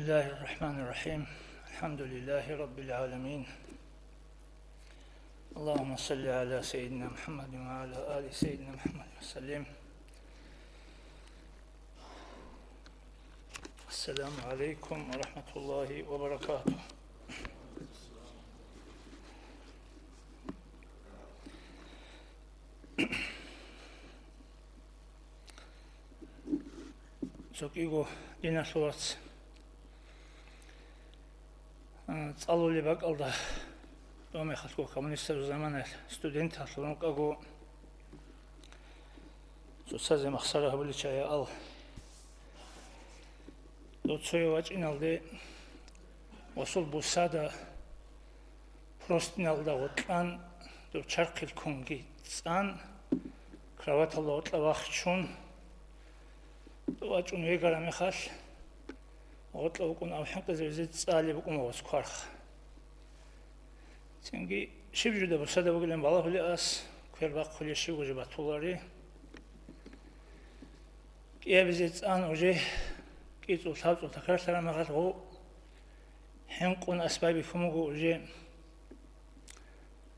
الله الرحمن الرحيم. الحمد لله رب العالمين. اللهم صل على سيدنا محمد وعلى آل سيدنا محمد وسلم. السلام عليكم ورحمة الله وبركاته. ზოგიგო ინასულაც წალული ბაკალდა დომე ხალხო კომუნისტურ ზამანელ სტუდენტ ახლონკაგო ზუსტაზე მახსარებული ჩაია ალ დოცოი ვაჭინალდე осол бусада простиналда отқан დო ჩარხილ კონგი წან კრავატალა ოტლავახჩუნ ვაჭუნ ვეგარა მეხალ ოტლა უკუნ ავჰანტაზე ზეცალი უკუნ მოსქარხ ცენგი შევჯუდა ბუსადა ვგილენ ბალახული ას ქერბაყული შევჯე ბათულარი კიევზე წან ოჟე კიწულ თავწულ თაქრასარა მაღალ ო ჰენყუნ ასბაიბი ხუმუგო ოჟე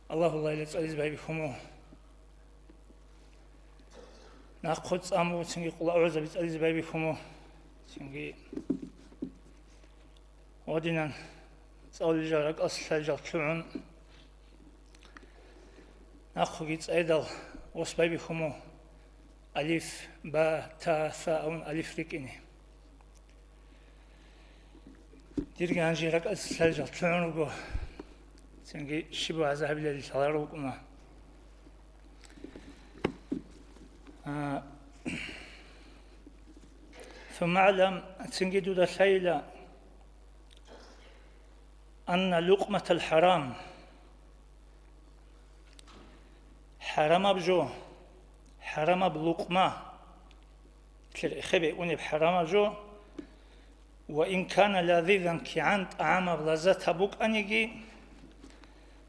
ალლაჰუ ლაილა წალის ბაიბი ხუმუ ნახოთ წამოვცინგი ყლავაზები წალის ბაიბი ხუმუ ცინგი ოდინან წაულიჟარა კასლაჟალ ჩუნ ნახოგი წედალ ოს ბაიბი ხუმუ ალიფ ბა თა სა აუნ ალიფ რიკინი დირგანჟირა კასლაჟალ ჩუნუგო ცინგი შიბა აზაბილელი სალარო უკუნა ثم اعلم تنجد دليلا أن لقمة الحرام حرام بجو حرام بلقمة خبي أني بحرام جو وإن كان لذيذا كعن طعام بلذتها بوك أنيجي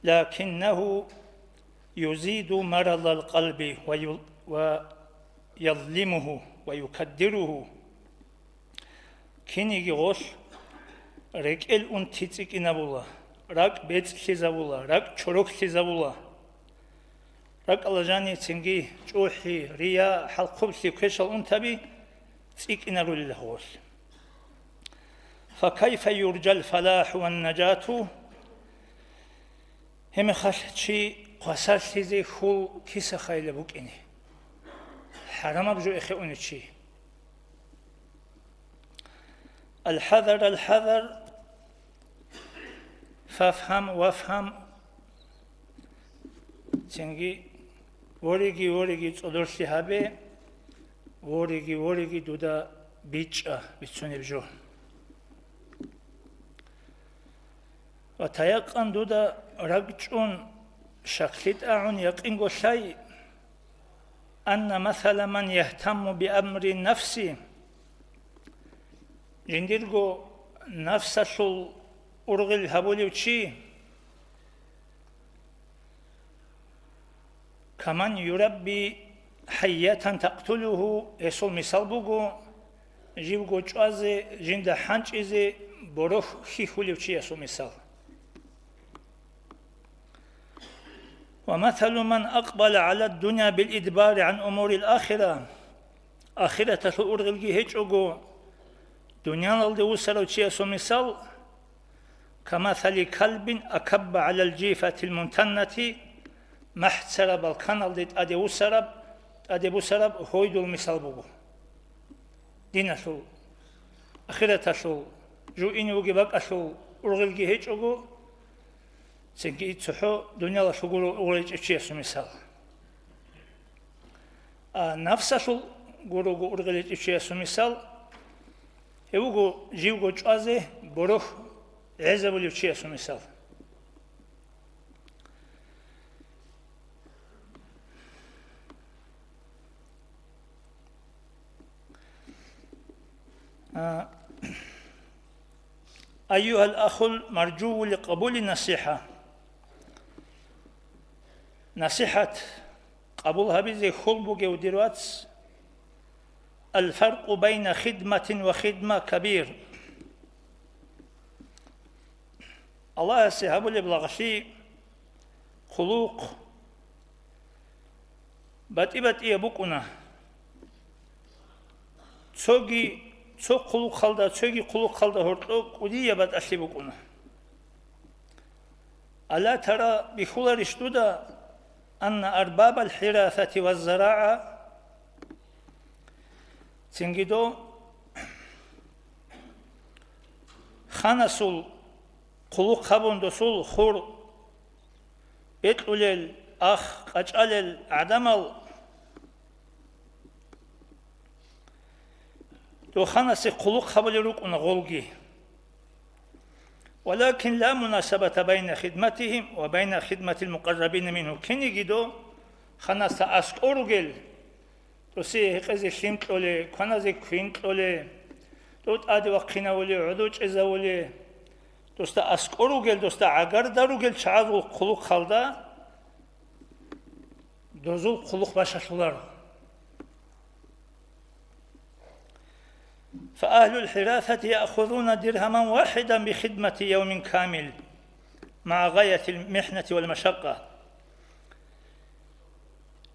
لكنه يزيد مرض القلب ويظلمه ويكدره كينيجي غوش ركل تيتسكينا بولا راك بيت خيزابولا راك چوروك خيزابولا راك الجاني تنجي چوحي ريا حلقب كشل تبي تسكينا لله غوش فكيف يرجى الفلاح والنجاة هم خشي قصر سيزي خول كيس خيل بوكيني حرام بجو إخيوني شي الحذر فافهم وافهم تنجي وريجي تصدرسي هابي وريجي دودا بيتسوني بجو وتيقن دودا رجعون شكلت أعون يقين شيء أن مثل من يهتم بأمر النفس جنديرغو نفسه أرغل هبوليوشي كمن يربي حية تقتله يسول مثال بوغو جيبغو چوازي جند حنچيزي بروخ خيخوليوشي يسول مثال ومثل من أقبل على الدنيا بالإدبار عن أمور الآخرة آخرة الأرغلجي هيجوغو دنيا لدي وسرو تشيسو مثال كمثل كلب أكب على الجيفة الممتنة محتسر بالكان لدي أدي وسرب هويدو المثال بوغو دينا شو آخرة شو جو إني وجي بقى شو أرغلجي هيجوغو سنجي تحو دنيا لا شغل أوريج إشياء مثال نفس شو غورو أوريج إشياء مثال هو جيوغو جازه بروح عزب الإشياء مثال أيها الأخ المرجو لقبول النصيحة نصيحة قبولها بزي خلبو جوديروات الفرق بين خدمة وخدمة كبير الله سيهابولي بلغشي خلوق باتي بوكونا تسوغي تسوغ خلوق خالدا تسوغي خلوق خالدا هرطو قدية بات أشي بوكونا ألا ترى بخولر اشتودا أن أرباب الحراثة والزراعة تنجدو خانسول خلوق خابون دوسول خور بيتلول أخ قجال عدمال دو خانس خلوق خابل روكونا غولجي ولكن لا مناسبة بين خدمتهم وبين خدمة المقربين منه كني جدو خانس أسكوروجل دوسي هكذا شيمتلولي كنازي كوينتلولي دوت آدي وقنا ولي عدوش إزاولي دوستا أسكوروجل دوستا عقار داروجل شعادو خلوق خالدا دوزول خلوق باشاشولار فأهل الحراثة يأخذون درهما واحدا بخدمة يوم كامل مع غاية المحنة والمشقة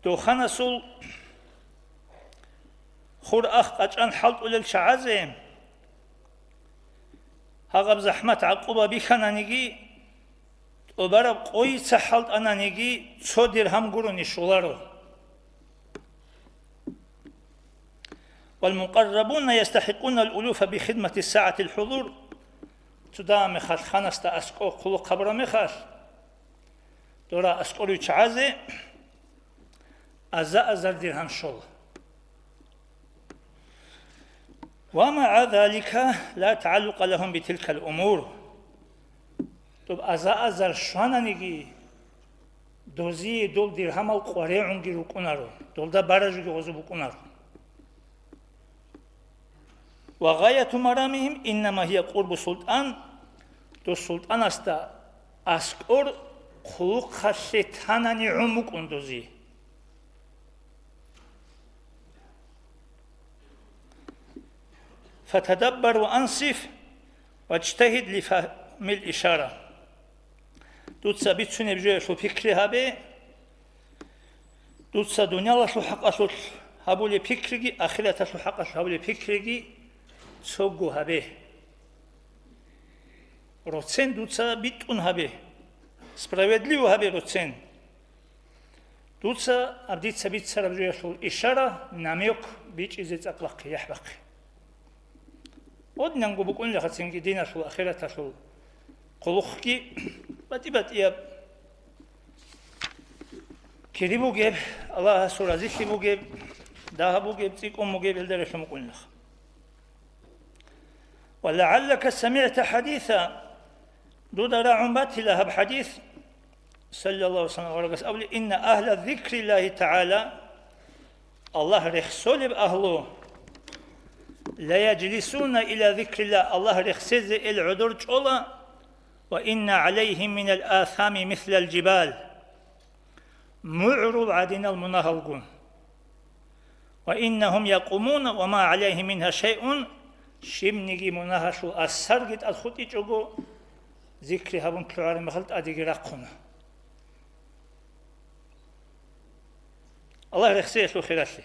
دو خنسول خور أخ قجان حلط للشعازم هغب زحمة عقوبة بخنانيجي وبرب قوي سحلط أنانيجي سو درهم قروني شولارو والمقربون يستحقون الألوف بخدمة الساعة الحضور تدام خاش خانستا أسكو خلو قبر مخاش دورا أسكو يتشعازي أزر درهم شول ومع ذلك لا تعلق لهم بتلك الأمور طب أزر شوانانيجي دوزي دول درهم القواري عنجي ركونارو دول دا بارجو غزو بكونارو وغاية مرامهم إنما هي قرب سلطان دو سلطان استا أسكور خلوق خشتاناني عمق اندوزي فتدبر وأنصف واجتهد لفهم الإشارة دوتسا بيتسوني بجوية شو فكري هابي دوتسا دنيا شو حق أشوش هابولي فكري آخرة شو حق أشوش هابولي فكري سوغو هابي روتسين دوتسا بيتون هابي سبراويدليو هابي روتسين دوتسا أبديتسا بيتسا بجوية شو إشارة ناميوك بيتش إزيز أقلق يحبق ودنانغو بكون لخاتسينجي دينا شو آخرة شو قلوخكي بات إياب كريبو جيب الله سورة زيشي بو جيب داهبو جيب تيكم مو جيب الدرش مقول لخ ولعلك سمعت حديثا دود راعن بات لها بحديث صلى الله عليه وسلم ورقص أولي إن أهل الذكر الله تعالى الله رخصول بأهله لا يجلسون إلى ذكر الله الله رخصز العذر جولا وإن عليهم من الآثام مثل الجبال معرض عدنا المناهلقون وإنهم يقومون وما عليه منها شيء شمنجي مناهشو السرقت الخطي جوجو ذكر هبون كلار مخلط أديك رقنا الله رخصيه خيراتي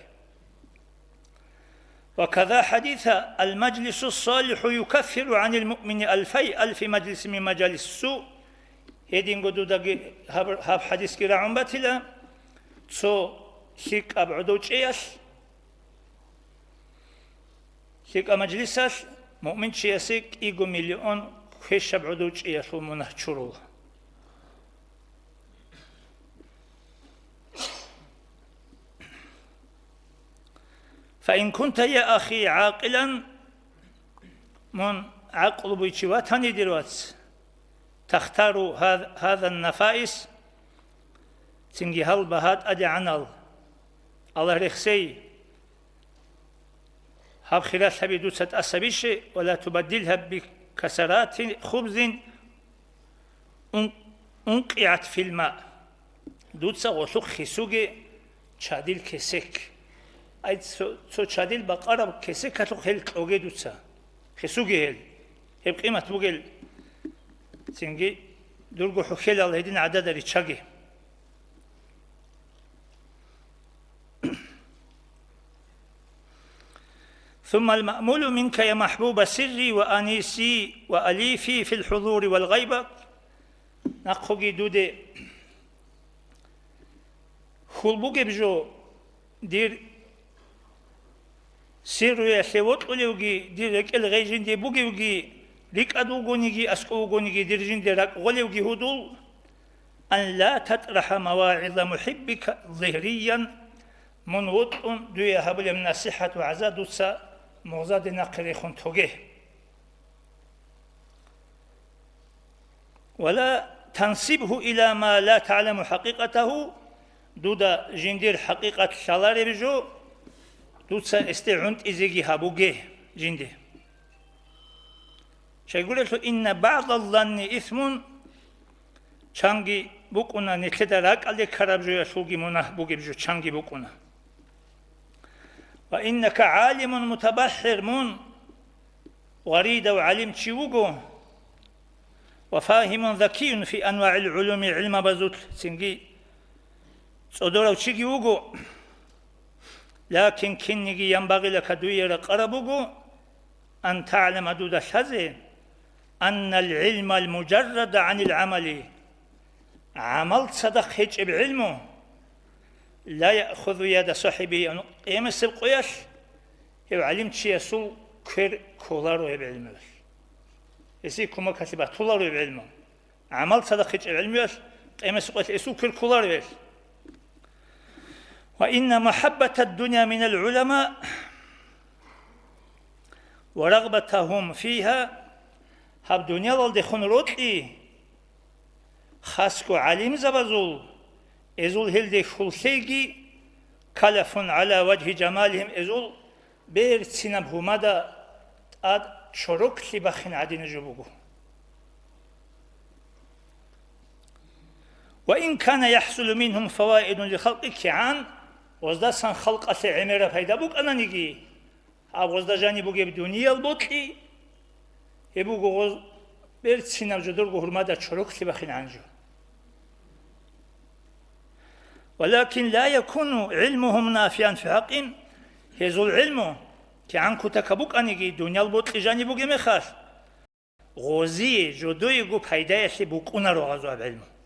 وكذا حديث المجلس الصالح يكفر عن المؤمن ألف مجلس من مجالس السوء هيدين قدودا هاب حديث كرا عمباتلا تسو شيك أبعدوش إياش شيك مجلساش مؤمن شياسيك إيغو مليون خيش أبعدوش إياش ومنه تشرول فإن كنت يا أخي عاقلا من عقل بيتشواتني دلوقتي تختار هذا النفائس تنجي هل بهات أدي عنال الله رخصي هب خلاص هبي دوست أسبيش ولا تبدلها بكسرات خبز انقعت في الماء دوتسا وسوق خسوجي تشاديل كسك أي سو تشاديل بقرب كسك هتلو هل كوجي دوتسا خسوجي هل هب قيمة بوجل تنجي درگو حکیل الله دین عدد داری چگه ثم المأمول منك يا محبوب سري وأنيسي وأليفي في الحضور والغيبة نقوغي دودي خلبوغي بجو دير سيرو يا سيوت قوليوغي دير لك الغيجين دي بوغيوغي لك أدوغونيغي أسكوغونيغي ديرجين دي راك غوليوغي هدول أن لا تطرح مواعظ محبك ظهريا من وطء دوية هبل من الصحة وعزاد دوسا مغزاد نقري خنتوغي ولا تنسبه إلى ما لا تعلم حقيقته دودا جندير حقيقة شالاري بجو دوسا استعنت إزيغي هابوغي جندي شايقول له إن بعض الظن إثم شانغي بوكونا نتدراك على كرابجو يشوغي منه بوغي بجو شانغي بوكونا وإنك عالم متبحر من وريد وعلم تشيوغو وفاهم ذكي في أنواع العلوم علم بزوت سنجي صدورو تشيوغو لكن كنجي ينبغي لك دوير قربوغو أن تعلم دود الشزي أن العلم المجرد عن العمل عمل صدق هيج بعلمه لا يأخذ يد صاحبه يمس القياش يو علمت شيء يسول كر كولارو بعلمه يسي كما كتبه تولارو بعلمه عمل صدق هيج بعلمه يمس القياش يسول كر كولارو وإن محبة الدنيا من العلماء ورغبتهم فيها هب دنيا والد خنروتي خاسكو علم زبزول ازول هلدي خلسيجي كلف على وجه جمالهم ازول بير سينب همدا اد شروك لبخن عدين جبوغو وإن كان يحصل منهم فوائد لخلقك عن وزدا سان خلق أسي عميرة فايدا بوك أنا نيجي وزدا جاني بوغي بدنيا البوطي يبوغو غز بير سينب جدرغو هرمدا شروك لبخن عنجو ولكن لا يكون علمهم نافعا في حقهم هذو العلم كعنكو تكبوك أنيجي دنيا البوطي جاني بوغي مخاش غوزي جدوي غو فايدا بوك أنارو غزو بعلمه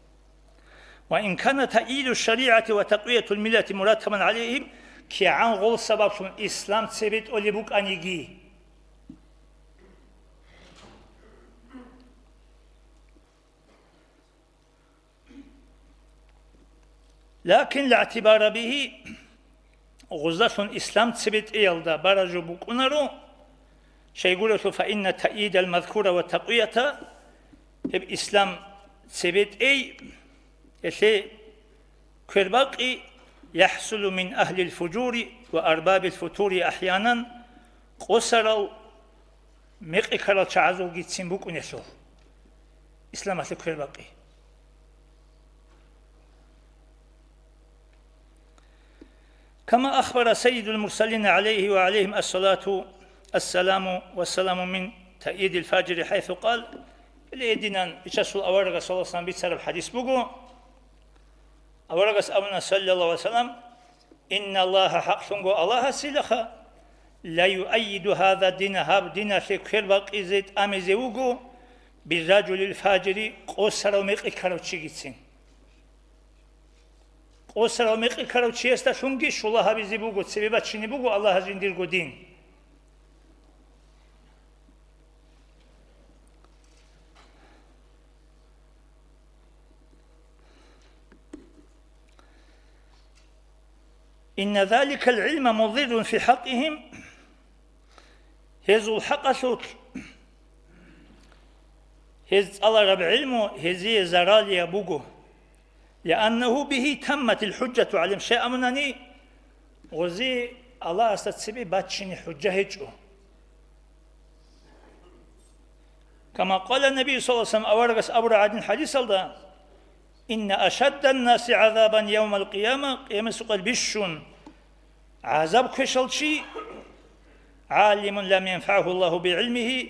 وإن كان تأييد الشريعة وتقوية الملة مرتبا عليهم كي عن غول سبب شون إسلام تسبيت أولي بوك أنيجي لكن لاعتبار به غزة إسلام تسبيت إيالدا برجو بوك أنارو شيقول فإن تأييد المذكورة والتقوية إسلام تسبيت إي يشي كرباقي يحصل من أهل الفجور وأرباب الفتور أحيانا قصروا ميقي كرال شعزو جيتسين بوك ونسو إسلام أهل كرباقي كما أخبر سيد المرسلين عليه وعليهم الصلاة والسلام من تأييد الفاجر حيث قال ليدنا بشاسو الأورغة صلى الله عليه وسلم بيتسرب حديث بوغو أورغة أبنا صلى الله عليه وسلم إن الله حق سنغو الله سلخا لا يؤيد هذا الدين هاب دين شكر باقي زيت أمزي وغو بالرجل الفاجر قصر وميقي كاروتشي جيتسين قصر وميقي كاروتشي استا شنغي شولا هابيزي بوغو سببات شيني بوغو الله زندير غو دين إن ذلك العلم مضر في حقهم هذو الحق سوك هذ الله رب علمه هذي زرال يبوغو لأنه به تمت الحجة علم شيء منني وزي الله استتسبي باتشني حجة هجو كما قال النبي صلى الله عليه وسلم أورغس أبرا عدن حديث الله إن أشد الناس عذابا يوم القيامة قيامة سقل بشون عذاب كشلشي عالم لم ينفعه الله بعلمه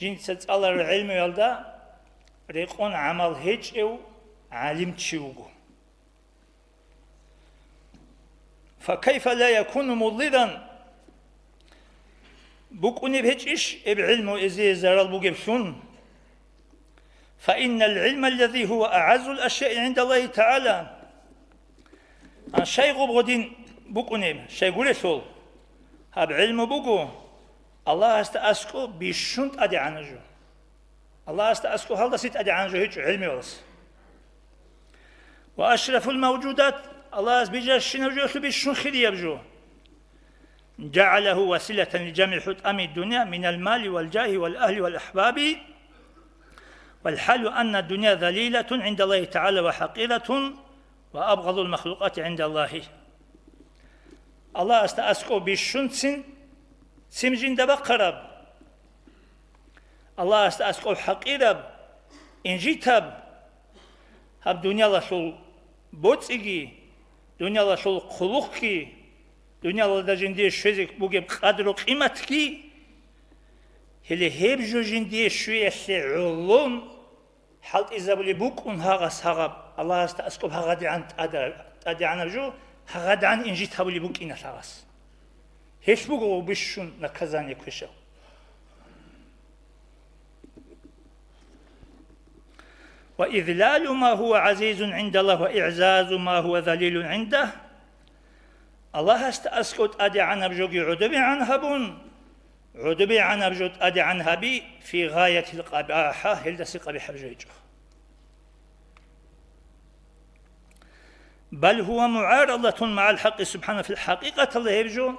جنس الله العلم يلدا ريقون عمل هيج او عالم تشيوغو فكيف لا يكون مضلا بوكوني بهيج بعلم ازي زرال بوجبشون فإن العلم الذي هو أعز الأشياء عند الله تعالى شيء غبغدين بوكوني شيء غوريسول هاب علم بوكو الله استأسكو بيشونت أدي عنجو الله استأسكو هل دسيت أدي عنجو هيج علمي ولس وأشرف الموجودات الله بيجا شنوجو بيشون خيري يبجو جعله وسيلة لجمع حطام الدنيا من المال والجاه والأهل والأحباب والحال أن الدنيا ذليلة عند الله تعالى وحقيرة وأبغض المخلوقات عند الله الله استأسكو بيشونتسن سمجين دبقرب الله استأسكو حقيرب إنجيتب هب دنيا لشول بوتسيجي دنيا لشول خلوقكي دنيا لدجندي شوزك بوجب قدر قيمتكي هلی هب جو جندی شویه علوم حالت إزابلی بوک اون هاغس هاغب الله است اسکوب هاغدی عن تادی عن جو هاغد عن إنجيت هابلی بوک این هاغس هیچ بوگو بشون نکزانی کشو وإذلال ما هو عزيز عند الله وإعزاز ما هو ذليل عنده الله است اسکوت ادی عن بجوگی عدبی عن هبون عدبي عن أبجد أدي عن هبي في غاية القباحة هل دسي قبيح بجيجه بل هو معارضة مع الحق سبحانه في الحقيقة الله يبجو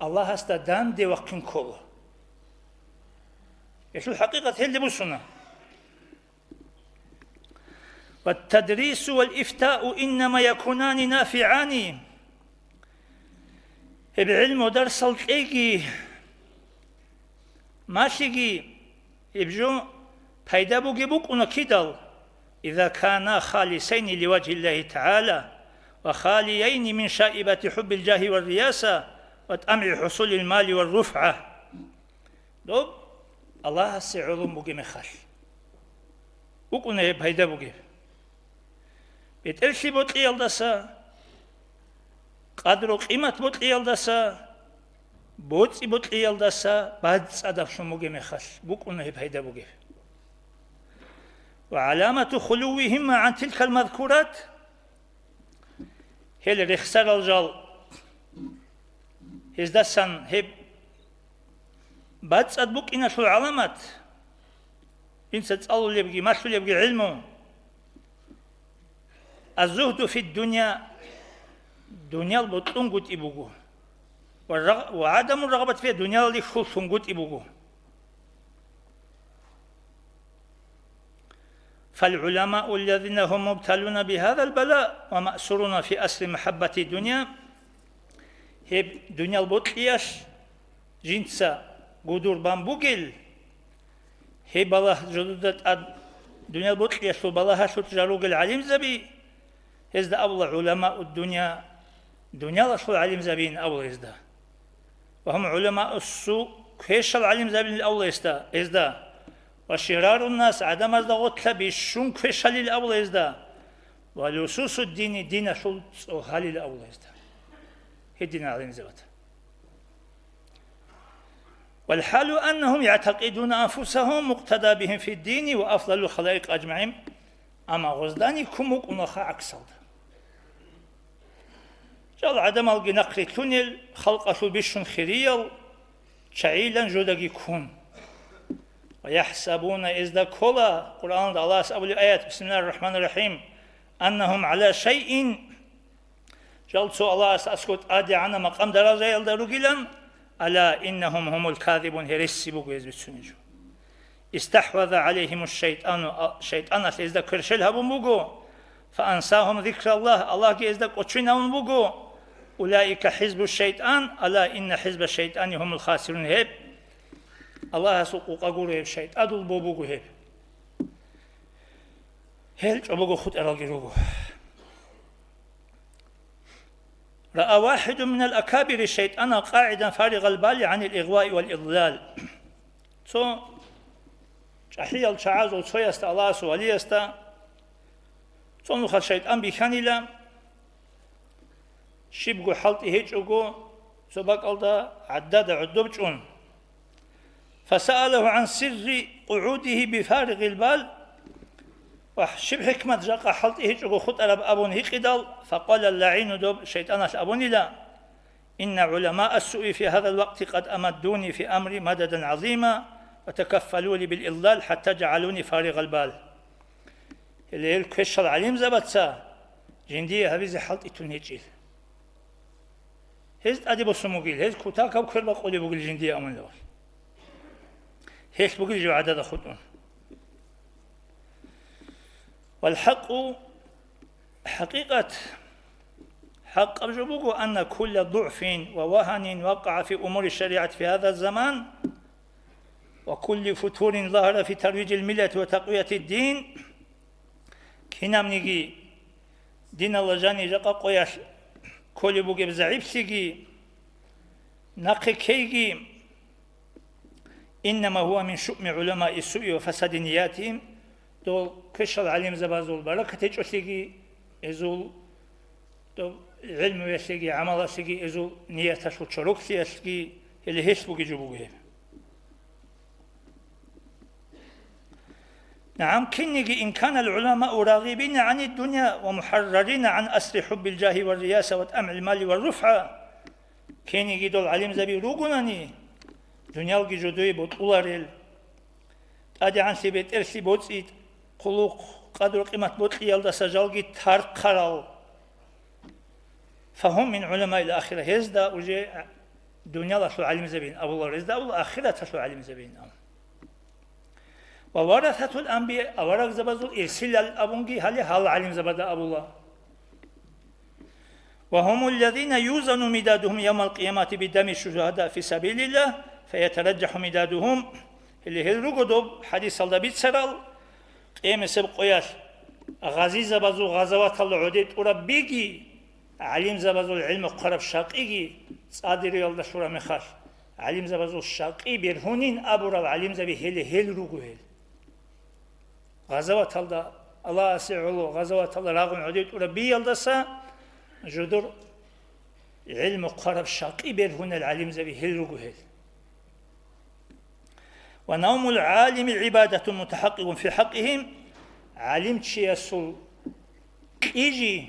الله استدان دي وقن كله يشو الحقيقة هل دي بسنا والتدريس والإفتاء إنما يكونان نافعان بعلم ودرس الكيكي ماشيجي يبجو پیدا بوگی بوك ونكيدل إذا كانا خالصين لوجه الله تعالى وخاليين من شائبة حب الجاه والرياسة وطمع حصول المال والرفعة دوب الله سيعلم بوگي مخال بوك ونه پیدا بوگي بيترشي بوطلي يلدسا قدر قيمة بوطلي يلدسا بوتي بوتلي يلدسا بعد صدف شموجي مخال بوكونه بهيدا بوجي وعلامة خلوهم عن تلك المذكورات هي الرخصة الجال هزدسان هب بعد صد بوك إن شو العلامات إن ستسألوا اللي بيجي ما شو اللي بيجي علمه الزهد في الدنيا دنيا البطلون قد إبوجو وعدم الرغبة في الدنيا اللي شو سنقود إبوغو فالعلماء الذين هم مبتلون بهذا البلاء ومأسورون في أسر محبة الدنيا هي دنيا البطلياش جنسا قدور بامبوغل هي بالله جدودة دنيا البطلياش وبالله شو تجاروغ العلم زبي هزدا أول علماء الدنيا دنيا شو العلم زبين أول هزدا وهم علماء السوء كيش العلم زبين الأول إزدا وشرار الناس عدم أزدا غطلة بيشون كيش الأول إزدا ولصوص الدين دين شو هالي الأول إزدا هي الدين العلم زبط والحال أنهم يعتقدون أنفسهم مقتدى بهم في الدين وأفضل الخلائق أجمعين أما غزداني كموك ونخا عكسل جال عدم القي نقري تونيل خلق أشو بيشن خيريل شعيلا جودقي كون ويحسبون إذا كلا قرآن الله سأقول الآيات بسم الله الرحمن الرحيم أنهم على شيء جال سو الله سأسكت آدي عنا مقام درازة يلدرو قيلا ألا إنهم هم الكاذبون هرسي بقويز بسنجو استحوذ عليهم الشيطان إذا كرشلها بمبقو فأنساهم ذكر الله إذا قتشنهم بقو أولئك حزب الشيطان ألا إن حزب الشيطان هم الخاسرون هب الله سوق قاقور هب شيطان أدول بوبوغو هب هل جبوغو خد أراغيروغو رأى واحد من الأكابر الشيطان قاعدا فارغ البال عن الإغواء والإضلال ჭაჰიალ ჩააზულ ცოიასტა ალაასო ალიასტა წონუხა შეიტან ბიხანილა შიბგო ჰალტი ჰეჭუგო ზობაკალდა ადადა უდობჭუნ فسأله عن سر قعوده بفارغ البال وشب حكمة جاقا حلطه هيجوغو خط أرب أبون هيقدال فقال اللعين دوب شيطان أبوني لا إن علماء السوء في هذا الوقت قد أمدوني في أمري مددا عظيما وتكفلوا لي بالإضلال حتى جعلوني فارغ البال اللي الكشر عليم زبطسا جندية هبيزي حلطي تنهيجيل هزت أدي بسموغيل هزت كتاكا وكربا قولي بقول جندية أمن لول هيك بقول جو عدد خطون والحق حقيقة حق أبجبوكو أن كل ضعف ووهن وقع في أمور الشريعة في هذا الزمان وكل فتور ظهر في ترويج الملة وتقوية الدين كنام نيجي دين الله جاني جاقا قوياش كل بوكي بزعيبسيجي نقي كيجي إنما هو من شؤم علماء السوء وفساد نياتهم دول كشر عليم زبازول بركة تجوسيجي إزول دول علم يسيجي عمل يسيجي إزول نياتش وشروك يسيجي اللي هيسبوكي جبوكي نعم كنيجي إن كان العلماء راغبين عن الدنيا ومحررين عن أسر حب الجاه والرياسة وطمع المال والرفعة كنيجي دول عليم زبي روغوناني دنيالغي جودوي بوطولارل أدي عن سيبت إرسي بوطيت قلوق قدر قيمة بوطيال دا سجالغي تارقرال فهم من علماء الآخرة هزدا وجي دنيا لسو علم زبين أبو الله هزدا والآخرة تسو علم زبين وورثة الأنبياء أورق زبازول إرسل الأبونغي هل علم زبدا أبو الله وهم الذين يوزن مدادهم يوم القيامة بدم الشهداء في سبيل الله فيترجح مدادهم اللي هي الرقدوب حديث الله بيتسرال قيم سبق قياس غازي زبازو غزوات الله عديد وربيجي علم زبازو العلم قرب شاقيجي صادر يالله شورا مخاش علم زبازو الشاقي برهونين أبو رب علم زبي هل رقوهل غزوات الله أسعلو غزوات الله راغم عديد وربي يالله سا جدر علم قرب شاقي برهون العلم زبي هل رقوهل ونوم العالم عبادة متحقق في حقهم علمت شيء يسول إيجي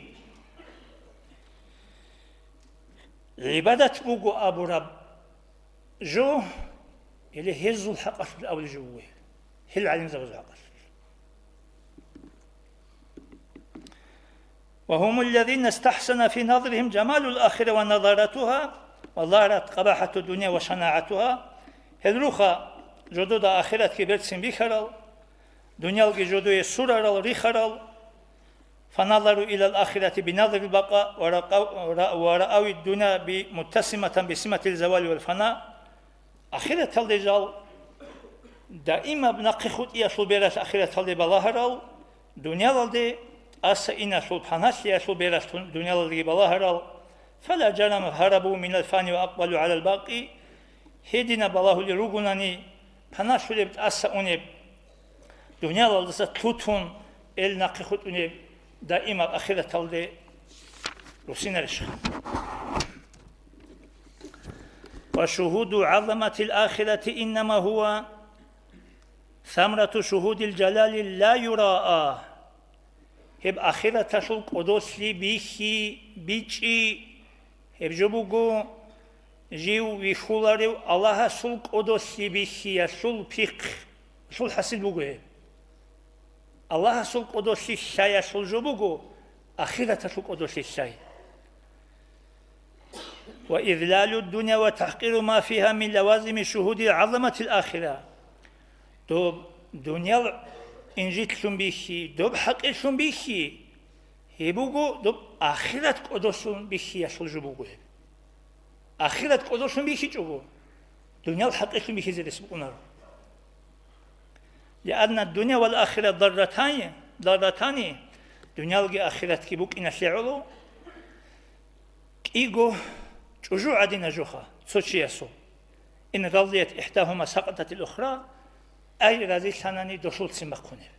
عبادة بوغو أبو رب جو اللي هزو الحق الأول جوه هل علم زبز الحق وهم الذين استحسن في نظرهم جمال الآخرة ونظارتها وظهرت قباحة الدنيا وشناعتها هل روخا جدود آخرت كي برسم بيخرال دنيال كي جدود سورال ريخرال فنظروا إلى الآخرة بنظر البقاء ورأوا الدنيا متسمة بسمة الزوال والفناء آخرة الرجال دائما بنقي خود يصل بيرس آخرة البلاهرال دنيال دي أس إن سبحانه يصل بيرس دنيال دي بلاهرال فلا جرم هربوا من الفاني وأقبلوا على الباقي هدينا بالله لرغوناني پناشولب أس أنيب دنيال دي توتون el naqihut une daima ahiret alde rusinerish وشهود عظمة الآخرة إنما هو ثمرة شهود الجلال لا يراء هب آخرة شل قدوس لي بيخي بيچي هب جبوغو جيو ويخولاريو الله سل قدوس لي بيخي سل بيق سل حسد بوغو الله سل قدوس لي شايا سل جبوغو آخرة شل قدوس لي شاي وإذلال الدنيا وتحقير ما فيها من لوازم شهود عظمة الآخرة دوب دنيا إنجيت شنبيخي دوب حق شنبيخي هيبوغو دوب آخرة قدوسون بيخي يسل جبوغو آخرة قدوسون بيخي جبو دنيا الحق شنبيخي زي اسمه لأن الدنيا والآخرة ضرتان دنيا الآخرة كيبوك إن سيعلو إيغو جوجو عدنا جوخا سوشياسو إن رضيت إحداهما سقطت الأخرى أي رازي ثاناني دخول سمكونه.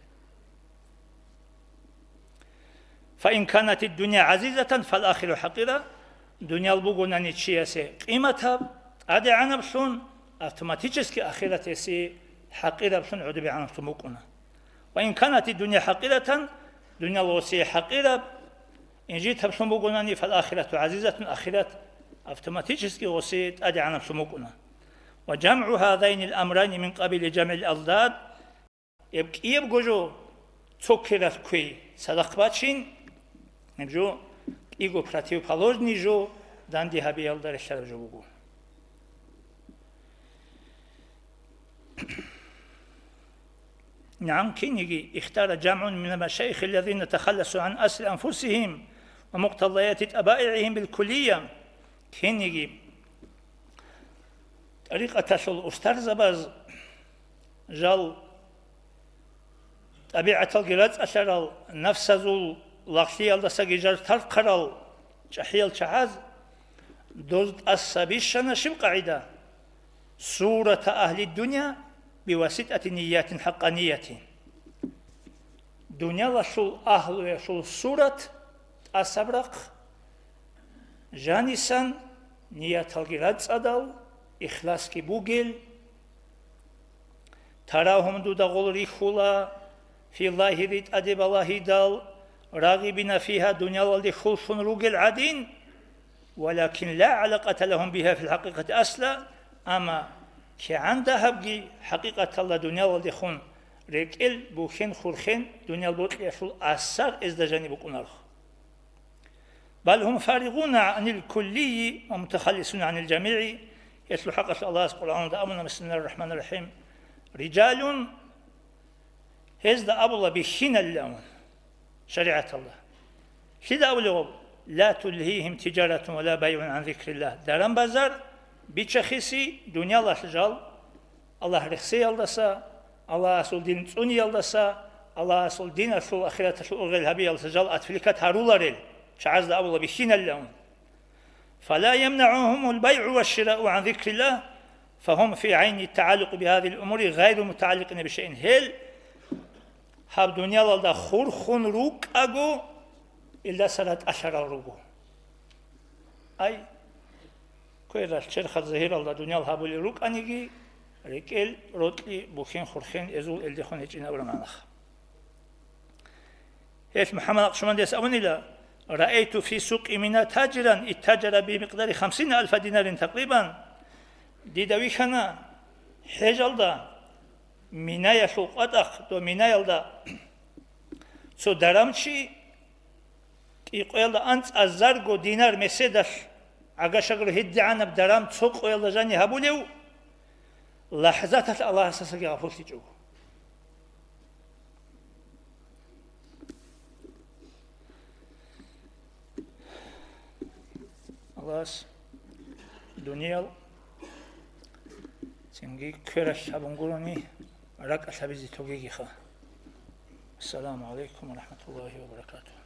فإن كانت الدنيا عزيزة فالآخرة حقيرة. دنيا البوغوناني تشياسي قيمتها أدي عنا بسون автоматически آخرة سي حقيرة بسون عدو بعنا بسموكونا. وإن كانت الدنيا حقيرة دنيا الوسيء حقيرة إن جيتها بسموكوناني فالآخرة عزيزة آخرة автоматически وسيء أدي عنا بسموكونا. وجمع هذين الأمرين من قبل جمع الأضداد يبقى تسكرت كوي صدقباتشين نبجو إيجو противоположный جو داندي هبي يلدر الشرب جو. نعم كينيجي اختار جمع من المشايخ الذين تخلصوا عن أصل أنفسهم ومقتضيات طبائعهم بالكلية. كينيجي طريقة تسل أسترز باز جال طبيعة الجلاد أشرال نفس زول لقشي الدساقي جار ترقرال جحيل شعاز دوزد السبيشنا شم قاعدة صورة أهل الدنيا بواسطة نيات حقانية. دنيا لشل أهل ويشل صورة أسبرق جانسان نيات الجلاد أدال إخلاص كي بوغل تراهم دودا غول ريخولا في الله ريت أدب الله دال راغبين فيها دنيا والدي خلص روغل عدين ولكن لا علاقة لهم بها في الحقيقة أصلا. أما كي عندها بقي حقيقة الله دنيا والدي خون ريكل بوخين خورخين دنيا البوت يشل أثر إزدجاني بكونارخ. بل هم فارغون عن الكلي ومتخلصون عن الجميع. يتلو حق الله القرآن دائما بسم الله الرحمن الرحيم. رجال هزدا أبو الله بخين اللون شريعة الله شدا أولو لا تلهيهم تجارة ولا بيع عن ذكر الله. دارن بازار بيتشخيسي دنيا الله شجال الله رخصي يلدسا الله أصول دين توني يلدسا الله أصول دين أصول أخيرات أصول أغير الهبي يلدسجال أتفلكات هارولاريل شعزدا أبو الله بخين اللون. فلا يمنعهم البيع والشراء عن ذكر الله فهم في عين التعلق بهذه الأمور غير متعلقين بشيء. هل هاب دنيا لالدا خور خون روك أجو إلا سرت أشرا روكو. أي كويرا شرخ الظهير الله دنيا الهابولي روك أنيجي ريكيل روتلي بوخين خورخين إزول إلدي خون يجينا أولا معناخ. هيش محمد أقشمان ديس أونيلا رأيت في سوق منا تاجرا اتجر بمقدار 50,000 دينار تقريبا. دي دويخنا حجل دا منا يسوق أدخ دو منا يلدا سو درامشي يقول دا أنت أزارغو دينار مسيدش أغا شغل هدي عنا بدرام تسوق ويلدا جاني هبوليو لحظات الله أساسا غفور تجوه. الله دنيا سنجي كرش هبنقولني راك أسابيزي توجيخا. السلام عليكم ورحمة الله وبركاته.